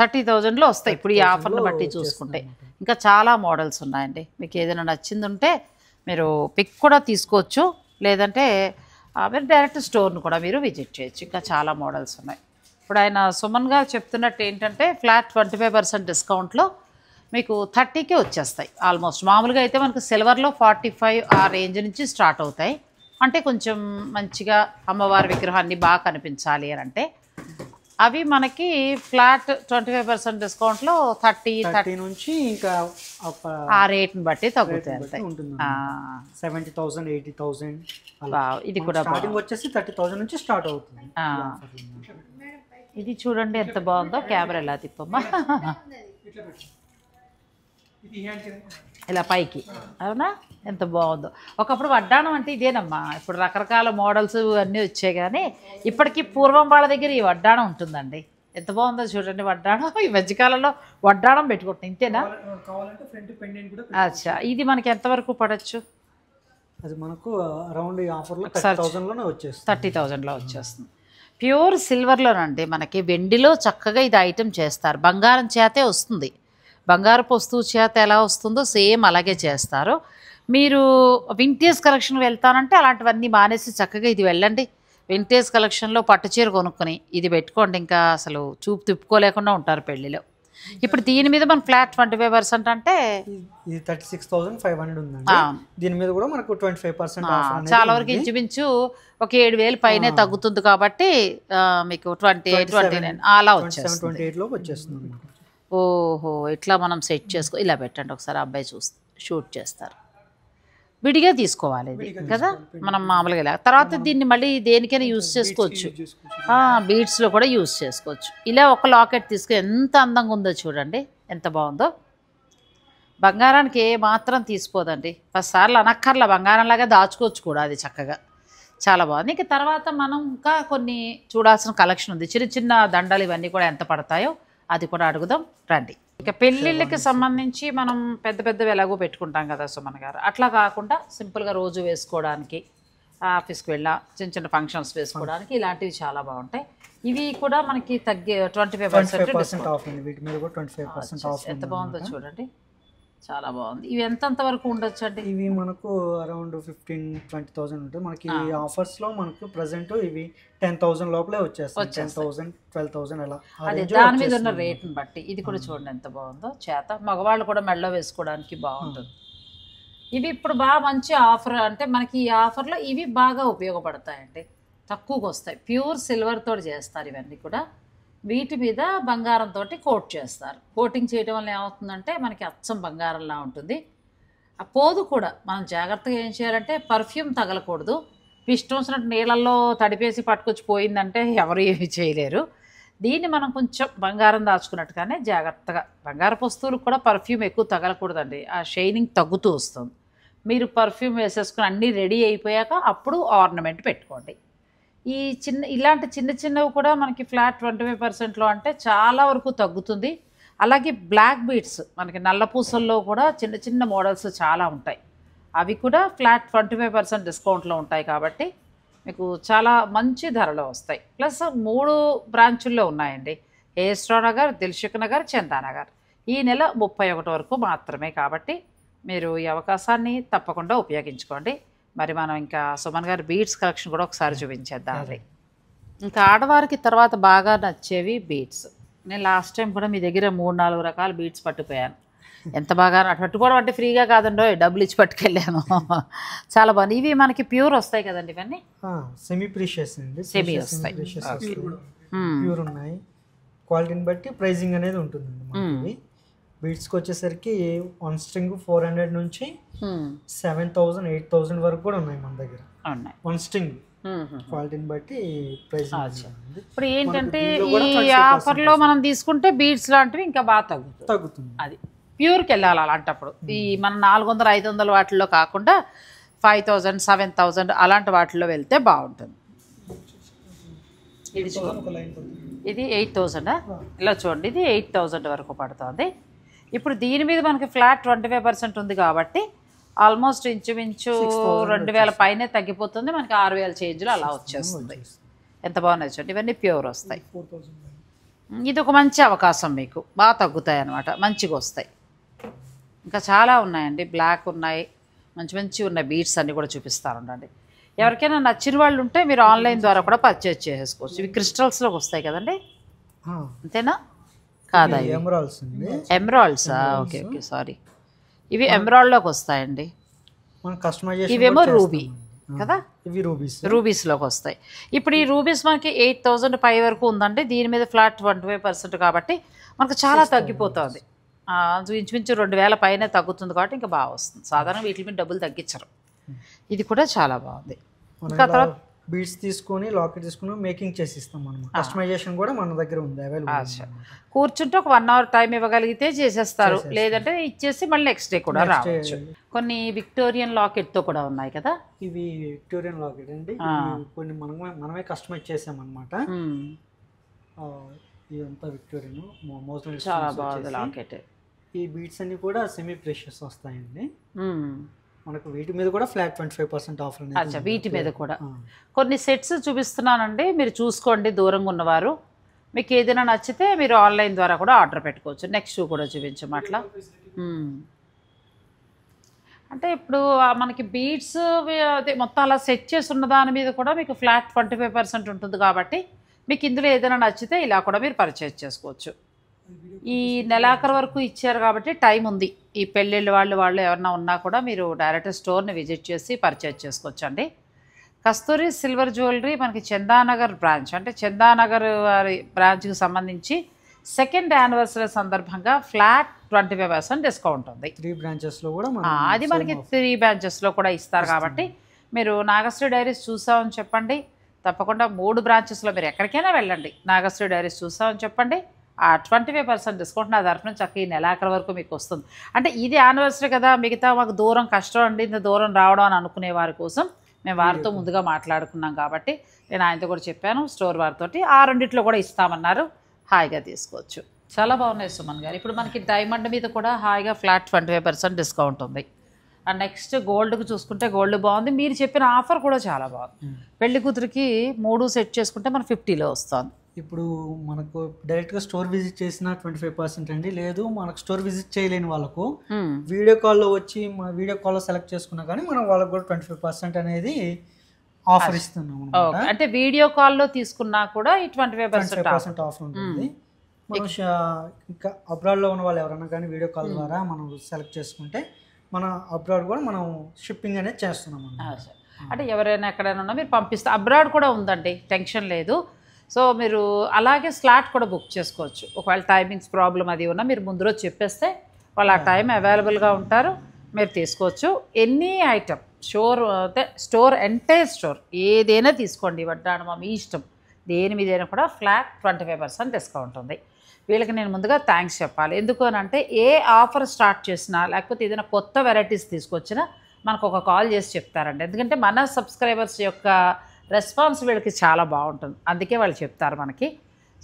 [SPEAKER 1] 30,000లో వస్తాయి ఇప్పుడు ఈ ఆఫర్ని బట్టి చూసుకుంటే. ఇంకా చాలా మోడల్స్ ఉన్నాయండి. మీకు ఏదైనా నచ్చింది ఉంటే మీరు పిక్ కూడా తీసుకోవచ్చు, లేదంటే మీరు డైరెక్ట్ స్టోర్ను కూడా మీరు విజిట్ చేయొచ్చు. ఇంకా చాలా మోడల్స్ ఉన్నాయి. ఇప్పుడు ఆయన సుమన్ గారు చెప్తున్నట్టు ఏంటంటే ఫ్లాట్ 25% డిస్కౌంట్లో మీకు 30కే వచ్చేస్తాయి ఆల్మోస్ట్. మామూలుగా అయితే మనకు సిల్వర్లో 45 ఆ రేంజ్ నుంచి స్టార్ట్ అవుతాయి. అంటే కొంచెం మంచిగా అమ్మవారి విగ్రహాన్ని బాగా కనిపించాలి అని అంటే అవి మనకి ఫ్లాట్ 25% డిస్కౌంట్లో 30
[SPEAKER 2] నుంచి ఇంకా
[SPEAKER 1] ఆ రేట్ని బట్టి తగ్గుతాయి అంతే.
[SPEAKER 2] 70,000 80,000.
[SPEAKER 1] ఇది కూడా
[SPEAKER 2] స్టార్టింగ్ వచ్చేసి 30,000 నుంచి స్టార్ట్ అవుతుంది.
[SPEAKER 1] ఇది చూడండి ఎంత బాగుందో. కెమెరా ఎలా తిప్పమ్మా, ఇలా పైకి, అవునా ఎంత బాగుందో. ఒకప్పుడు వడ్డాణం అంటే ఇదేనమ్మా. ఇప్పుడు రకరకాల మోడల్స్ అన్నీ వచ్చాయి, కానీ ఇప్పటికీ పూర్వం వాళ్ళ దగ్గర ఈ వడ్డాణం ఉంటుందండి. ఎంత బాగుందో చూడండి వడ్డాణం. ఈ మధ్యకాలంలో వడ్డాణం పెట్టుకుంటాం, ఇంతేనా. అచ్చా, ఇది మనకి ఎంతవరకు పడవచ్చు.
[SPEAKER 2] అది మనకు అరౌండ్ ఆఫర్లో 30,000లోనే వచ్చేస్తుంది.
[SPEAKER 1] 30,000లో వచ్చేస్తుంది. ప్యూర్ సిల్వర్లోనండి. మనకి వెండిలో చక్కగా ఇది ఐటెం చేస్తారు. బంగారం చేతే వస్తుంది. బంగారపు వస్తువు చేత ఎలా వస్తుందో సేమ్ అలాగే చేస్తారు. మీరు వింటేజ్ కలెక్షన్ వెళ్తానంటే అలాంటివన్నీ మానేసి చక్కగా ఇది వెళ్ళండి. వింటేజ్ కలెక్షన్లో పట్టుచీర కొనుక్కొని ఇది పెట్టుకోండి, ఇంకా అసలు చూపు తిప్పుకోలేకుండా ఉంటారు పెళ్ళిలో. ఇప్పుడు దీని మీద మన ఫ్లాట్ 25% అంటే
[SPEAKER 2] ఇది 36,500 ఉందండి. దీని మీద కూడా మనకు 25%
[SPEAKER 1] చాలా వరకు ఇంచుమించు ఒక 7,000 పైనే తగ్గుతుంది. కాబట్టి మీకు 28, 29 అలా వచ్చేస్తుంది.
[SPEAKER 2] 28లోకి వచ్చేస్తుంది.
[SPEAKER 1] ఓహో, ఇట్లా మనం సెట్ చేసుకో. ఇలా పెట్టండి ఒకసారి, అబ్బాయి షూట్ చేస్తారు. విడిగా తీసుకోవాలి ఇది కదా మనం మామూలుగా ఇలా. తర్వాత దీన్ని మళ్ళీ దేనికైనా యూజ్ చేసుకోవచ్చు. బీడ్స్లో కూడా యూజ్ చేసుకోవచ్చు. ఇలా ఒక లాకెట్ తీసుకుని ఎంత అందంగా ఉందో చూడండి, ఎంత బాగుందో. బంగారానికి ఏ మాత్రం తీసిపోదండి. 10 సార్లు అనక్కర్లా, బంగారంలాగా దాచుకోవచ్చు కూడా అది చక్కగా. చాలా బాగుంది. ఇంక తర్వాత మనం ఇంకా కొన్ని చూడాల్సిన కలెక్షన్ ఉంది. చిన్న చిన్న దండలు ఇవన్నీ కూడా ఎంత పడతాయో అది కూడా అడుగుదాం రండి. ఇక పెళ్ళిళ్ళకి సంబంధించి మనం పెద్ద పెద్దవి ఎలాగో పెట్టుకుంటాం కదా సుమన్ గారు, అట్లా కాకుండా సింపుల్గా రోజు వేసుకోవడానికి, ఆఫీస్కి వెళ్ళా చిన్న చిన్న ఫంక్షన్స్ వేసుకోవడానికి ఇలాంటివి చాలా బాగుంటాయి. ఇవి కూడా మనకి తగ్గే 25%
[SPEAKER 2] ఆఫ్ ఉంది. వీటి మీద కూడా 25% ఆఫ్.
[SPEAKER 1] ఎంత బాగుందో చూడండి, చాలా బాగుంది. ఇవి ఎంత వరకు ఉండొచ్చు అండి.
[SPEAKER 2] ఇవి మనకు అరౌండ్ 15-20,000 ఉంటుంది. మనకి ఆఫర్స్లో మనకు ప్రజెంట్ ఇవి 10,000 లోపలే వచ్చేస్తాయి. 10,000 12,000 అలా.
[SPEAKER 1] అదే దాని మీద ఉన్న రేట్ని బట్టి. ఇది కూడా చూడండి ఎంత బాగుందో. చేత మగవాళ్ళు కూడా మెడలో వేసుకోవడానికి బాగుంటుంది. ఇవి ఇప్పుడు బాగా మంచి ఆఫర్. అంటే మనకి ఈ ఆఫర్లో ఇవి బాగా ఉపయోగపడతాయండి, తక్కువకి వస్తాయి. ప్యూర్ సిల్వర్ తోటి చేస్తారు ఇవన్నీ కూడా. వీటి మీద బంగారంతో కోట్ చేస్తారు. కోటింగ్ చేయడం వల్ల ఏమవుతుందంటే మనకి అచ్చం బంగారంలా ఉంటుంది. ఆ పోదు కూడా. మనం జాగ్రత్తగా ఏం చేయాలంటే పర్ఫ్యూమ్ తగలకూడదు. ఇష్టం వచ్చినట్టు నీళ్ళల్లో తడిపేసి పట్టుకొచ్చి పోయిందంటే ఎవరు ఏమి చేయలేరు. దీన్ని మనం కొంచెం బంగారం దాచుకున్నట్టుగానే జాగ్రత్తగా. బంగారపు వస్తువులకు కూడా పర్ఫ్యూమ్ ఎక్కువ తగలకూడదండి, ఆ షైనింగ్ తగ్గుతూ వస్తుంది. మీరు పర్ఫ్యూమ్ వేసేసుకుని అన్నీ రెడీ అయిపోయాక అప్పుడు ఆర్నమెంట్ పెట్టుకోండి. ఈ ఇలాంటి చిన్న చిన్నవి కూడా మనకి ఫ్లాట్ 25%లో అంటే చాలా వరకు తగ్గుతుంది. అలాగే బ్లాక్ బీడ్స్ మనకి నల్ల పూసల్లో కూడా చిన్న చిన్న మోడల్స్ చాలా ఉంటాయి. అవి కూడా ఫ్లాట్ 25% డిస్కౌంట్లో ఉంటాయి. కాబట్టి మీకు చాలా మంచి ధరలో వస్తాయి. ప్లస్ 3 బ్రాంచుల్లో ఉన్నాయండి, ఏస్ట్రో నగర్, దిల్సుఖ్ నగర్, చందానగర్. ఈ నెల 31 వరకు మాత్రమే. కాబట్టి మీరు ఈ అవకాశాన్ని తప్పకుండా ఉపయోగించుకోండి. మరి మనం ఇంకా సుమన్ గారి బీడ్స్ కలెక్షన్ కూడా ఒకసారి చూపించేద్దామండి. ఇంకా ఆడవారికి తర్వాత బాగా నచ్చేవి బీడ్స్. నేను లాస్ట్ టైం కూడా మీ దగ్గర 3-4 రకాల బీడ్స్ పట్టుకుపోయాను. ఎంత బాగా పట్టుకోవడం అంటే ఫ్రీగా కాదండో, డబ్బులు ఇచ్చి పట్టుకెళ్ళాను. చాలా బాగుంది. ఇవి మనకి ప్యూర్ వస్తాయి కదండి ఇవన్నీ?
[SPEAKER 2] సెమీ ప్రీషియస్ అండి.
[SPEAKER 1] సెమీ వస్తాయి,
[SPEAKER 2] ప్యూర్ ఉన్నాయి. క్వాలిటీని బట్టి ప్రైజింగ్ అనేది ఉంటుందండి మనకి. బీడ్స్కి వచ్చేసరికి 1 స్ట్రింగ్ 400 నుంచి 7,000 8,000 వరకు కూడా ఉన్నాయి మన దగ్గర. 1 స్ట్రింగ్ క్వాలిటీని బట్టి ప్రైస్.
[SPEAKER 1] ఇప్పుడు ఏంటంటే ఈ ఆఫర్లో మనం తీసుకుంటే బీడ్స్ లాంటివి ఇంకా బాగా తగ్గుతుంది. అది ప్యూర్కి వెళ్ళాలి అలాంటప్పుడు. ఈ మన 400 500 వాటిల్లో కాకుండా 5,000 7,000 అలాంటి వాటిల్లో వెళ్తే బాగుంటుంది. ఇది 8,000. ఇలా చూడండి, ఇది 8,000 వరకు పడుతుంది. ఇప్పుడు దీని మీద మనకి ఫ్లాట్ 25% ఉంది కాబట్టి ఆల్మోస్ట్ ఇంచుమించు 2,000 పైనే తగ్గిపోతుంది. మనకి 6,000 చేంజ్లో అలా వచ్చేస్తుంది. ఎంత బాగున్నాయి చూడండి, ఇవన్నీ ప్యూర్ వస్తాయి. ఇది ఒక మంచి అవకాశం, మీకు బాగా తగ్గుతాయి అన్నమాట, మంచిగా వస్తాయి. ఇంకా చాలా ఉన్నాయండి, బ్లాక్ ఉన్నాయి, మంచి మంచి ఉన్నాయి. బీడ్స్ అన్నీ కూడా చూపిస్తాను ఉండండి. ఎవరికైనా నచ్చిన వాళ్ళు ఉంటే మీరు ఆన్లైన్ ద్వారా కూడా పర్చేజ్ చేసుకోవచ్చు. ఇవి క్రిస్టల్స్లోకి వస్తాయి కదండి, అంతేనా? కాదా? ఎమరాల్డ్సా? Okay okay, sorry. ఇవి ఎమరాల్డ్లోకి వస్తాయండి. ఇవేమో రూబీ కదా, ఇవి రూబీస్లోకి వస్తాయి. ఇప్పుడు ఈ రూబీస్ మనకి 8,000 పై వరకు ఉందండి. దీని మీద ఫ్లాట్ 25% కాబట్టి మనకు చాలా తగ్గిపోతుంది. ఇంచుమించు 2,000 పైనే తగ్గుతుంది కాబట్టి ఇంకా బాగా వస్తుంది. సాధారణ వీటి మీద డబ్బులు తగ్గించరు. ఇది కూడా చాలా బాగుంది. ఇంకా తర్వాత
[SPEAKER 2] బీడ్స్ తీసుకొని లాకెట్ తీసుకుని మేకింగ్ చేసి ఇస్తాం మనం. కస్టమైజేషన్ కూడా మన దగ్గర ఉంది, అవైలబుల్.
[SPEAKER 1] కూర్చుంటే ఒక 1 అవర్ టైం ఇవ్వగలిగితే చేసేస్తారు, లేదంటే ఇచ్చేసి మళ్ళీ నెక్స్ట్ డే కూడా రావచ్చు. కొన్ని విక్టోరియన్ లాకెట్తో కూడా ఉన్నాయి కదా,
[SPEAKER 2] ఇవి విక్టోరియన్ లాకెట్ అండి. కొన్ని మనమే కస్టమైజ్ చేసామన్నమాట. ఇదంతా విక్టోరియన్,
[SPEAKER 1] చాలా బాగుంది లాకెట్.
[SPEAKER 2] ఈ బీడ్స్ అన్ని కూడా సెమీ ప్రెషియస్ వస్తాయండి. మనకు వీటి మీద కూడా ఫ్లాట్ 25% ఆఫర్.
[SPEAKER 1] అచ్చా, వీటి మీద కూడా కొన్ని సెట్స్ చూపిస్తున్నానండి, మీరు చూసుకోండి. దూరంగా ఉన్నవారు మీకు ఏదైనా నచ్చితే మీరు ఆన్లైన్ ద్వారా కూడా ఆర్డర్ పెట్టుకోవచ్చు. నెక్స్ట్ షూ కూడా చూపించం అట్లా. అంటే ఇప్పుడు మనకి బీడ్స్ అదే మొత్తం అలా సెట్ చేసి ఉన్న దాని మీద కూడా మీకు ఫ్లాట్ 25% ఉంటుంది కాబట్టి మీకు ఇందులో ఏదైనా నచ్చితే ఇలా కూడా మీరు పర్చేజ్ చేసుకోవచ్చు. ఈ నెలాఖరు వరకు ఇచ్చారు కాబట్టి టైం ఉంది. ఈ పెళ్ళిళ్ళు వాళ్ళు ఎవరన్నా ఉన్నా కూడా మీరు డైరెక్ట్ స్టోర్ని విజిట్ చేసి పర్చేజ్ చేసుకోవచ్చు అండి. కస్తూరి సిల్వర్ జ్యువెలరీ మనకి చందానగర్ బ్రాంచ్, అంటే చందానగర్ వారి బ్రాంచ్కి సంబంధించి 2nd యానివర్సరీ సందర్భంగా ఫ్లాట్ 25% డిస్కౌంట్ ఉంది.
[SPEAKER 2] 3 బ్రాంచెస్లో కూడా
[SPEAKER 1] అది మనకి 3 బ్రాంచెస్లో కూడా ఇస్తారు కాబట్టి మీరు నాగశ్రీ డైరీస్ చూసామని చెప్పండి. తప్పకుండా 3 బ్రాంచెస్లో మీరు ఎక్కడికైనా వెళ్ళండి, నాగశ్రీ డైరీస్ చూసామని చెప్పండి. ఆ 25% డిస్కౌంట్ నా తరఫున చక్కగా ఈ నెలాఖరు వరకు మీకు వస్తుంది. అంటే ఇది యానివర్సరీ కదా, మిగతా మాకు దూరం కష్టం అండి, ఇంత దూరం రావడం అని అనుకునే వారి కోసం మేము వారితో ముందుగా మాట్లాడుకున్నాం కాబట్టి నేను ఆయనతో కూడా చెప్పాను, స్టోర్ వారితో ఆ రెండిట్లో కూడా ఇస్తామన్నారు. హాయిగా తీసుకోవచ్చు. చాలా బాగున్నాయి సుమన్ గారు. ఇప్పుడు మనకి డైమండ్ మీద కూడా హాయిగా ఫ్లాట్ 25% డిస్కౌంట్ ఉంది. అండ్ నెక్స్ట్ గోల్డ్కి చూసుకుంటే గోల్డ్ బాగుంది. మీరు చెప్పిన ఆఫర్ కూడా చాలా బాగుంది. పెళ్లి కూతురికి 3 సెట్ చేసుకుంటే మన 50లో వస్తుంది.
[SPEAKER 2] ఇప్పుడు మనకు డైరెక్ట్గా స్టోర్ విజిట్ చేసిన 25% అండి. లేదు మనకు స్టోర్ విజిట్ చేయలేని వాళ్ళకు వీడియో కాల్లో వచ్చి వీడియో కాల్లో సెలెక్ట్ చేసుకున్నా కానీ మనం వాళ్ళకు కూడా 25% అనేది ఆఫర్ ఇస్తున్నాం.
[SPEAKER 1] అంటే వీడియో కాల్లో తీసుకున్నా కూడా ఈ 25%
[SPEAKER 2] ఆఫర్ ఉంటుంది. మనం ఇంకా అబ్రాడ్లో ఉన్న వాళ్ళు ఎవరైనా కానీ వీడియో కాల్ ద్వారా మనం సెలెక్ట్ చేసుకుంటే మన అబ్రాడ్ కూడా మనం షిప్పింగ్ అనేది చేస్తున్నాం అన్నమాట.
[SPEAKER 1] అంటే ఎవరైనా ఎక్కడైనా ఉన్నా మీరు పంపిస్తే అబ్రాడ్ కూడా ఉందండి, టెన్షన్ లేదు. సో మీరు అలాగే స్లాట్ కూడా బుక్ చేసుకోవచ్చు. ఒకవేళ టైమింగ్స్ ప్రాబ్లం అది ఉన్నా మీరు ముందు రోజు చెప్పేస్తే వాళ్ళు ఆ టైం అవైలబుల్గా ఉంటారు, మీరు తీసుకోవచ్చు. Any item store entire store ఏదైనా తీసుకోండి, వడ్డాణమా మీ ఇష్టం, దేని మీదైనా కూడా ఫ్లాట్ 25% డిస్కౌంట్ ఉంది. వీళ్ళకి నేను ముందుగా థ్యాంక్స్ చెప్పాలి. ఎందుకు అని అంటే ఏ ఆఫర్ స్టార్ట్ చేసినా లేకపోతే ఏదైనా కొత్త వెరైటీస్ తీసుకొచ్చినా మనకు ఒక కాల్ చేసి చెప్తారండి. ఎందుకంటే మన సబ్స్క్రైబర్స్ యొక్క రెస్పాన్స్ వీళ్ళకి చాలా బాగుంటుంది, అందుకే వాళ్ళు చెప్తారు మనకి.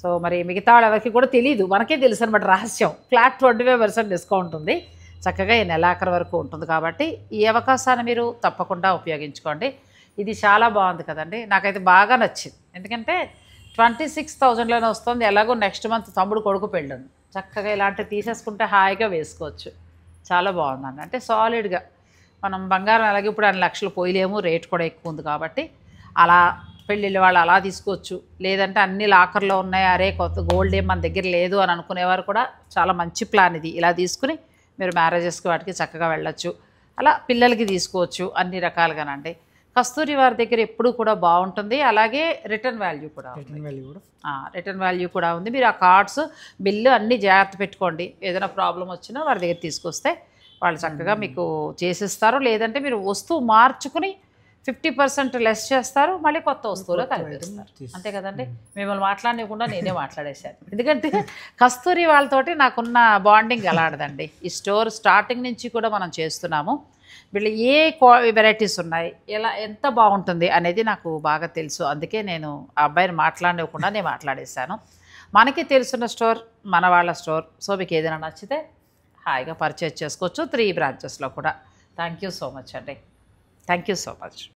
[SPEAKER 1] సో మరి మిగతా వాళ్ళు ఎవరికి కూడా తెలియదు, మనకే తెలుసు అనమాట రహస్యం. ఫ్లాట్ 25% డిస్కౌంట్ ఉంది, చక్కగా ఈ నెలాఖరు వరకు ఉంటుంది కాబట్టి ఈ అవకాశాన్ని మీరు తప్పకుండా ఉపయోగించుకోండి. ఇది చాలా బాగుంది కదండి, నాకైతే బాగా నచ్చింది. ఎందుకంటే 26,000లోనే వస్తుంది. ఎలాగో నెక్స్ట్ మంత్ తమ్ముడు కొడుకు పెళ్ళండి, చక్కగా ఇలాంటివి తీసేసుకుంటే హాయిగా వేసుకోవచ్చు. చాలా బాగుందండి. అంటే సాలిడ్గా మనం బంగారం అలాగే ఇప్పుడు 2 లక్షలు పోయలేము, రేట్ కూడా ఎక్కువ ఉంది కాబట్టి అలా పెళ్ళిళ్ళు వాళ్ళు అలా తీసుకోవచ్చు. లేదంటే అన్ని లాకర్లో ఉన్నాయి, అరే కొత్త గోల్డ్ ఏం మన దగ్గర లేదు అని అనుకునేవారు కూడా చాలా మంచి ప్లాన్ ఇది. ఇలా తీసుకుని మీరు మ్యారేజెస్కి వాటికి చక్కగా వెళ్ళొచ్చు. అలా పిల్లలకి తీసుకోవచ్చు అన్ని రకాలుగానండి. కస్తూరి వారి దగ్గర ఎప్పుడు కూడా బాగుంటుంది. అలాగే రిటర్న్ వాల్యూ కూడా ఉంది. రిటర్న్ వాల్యూ కూడా ఉంది. మీరు ఆ కార్డ్స్ బిల్లు అన్నీ జాగ్రత్త పెట్టుకోండి. ఏదైనా ప్రాబ్లం వచ్చినా వారి దగ్గర తీసుకొస్తే వాళ్ళు చక్కగా మీకు చేసిస్తారు. లేదంటే మీరు వస్తువు మార్చుకుని 50% లెస్ చేస్తారు, మళ్ళీ కొత్త వస్తువులో కలిపిస్తారు. అంతే కదండి. మిమ్మల్ని మాట్లాడకుండా నేనే మాట్లాడేశాను. ఎందుకంటే కస్తూరి వాళ్ళతోటి నాకున్న బాండింగ్ అలాంటిదండి. ఈ స్టోర్ స్టార్టింగ్ నుంచి కూడా మనం చేస్తున్నాము. వీళ్ళు ఏ వెరైటీస్ ఉన్నాయి, ఎలా ఎంత బాగుంటుంది అనేది నాకు బాగా తెలుసు. అందుకే నేను ఆ అబ్బాయిని మాట్లాడకుండా నేను మాట్లాడేశాను. మనకి తెలుసున్న స్టోర్ మన వాళ్ళ స్టోర్. సో మీకు ఏదైనా నచ్చితే హాయిగా పర్చేజ్ చేసుకోవచ్చు 3 బ్రాంచెస్లో కూడా. థ్యాంక్ యూ సో మచ్ అండి. Thank you so much.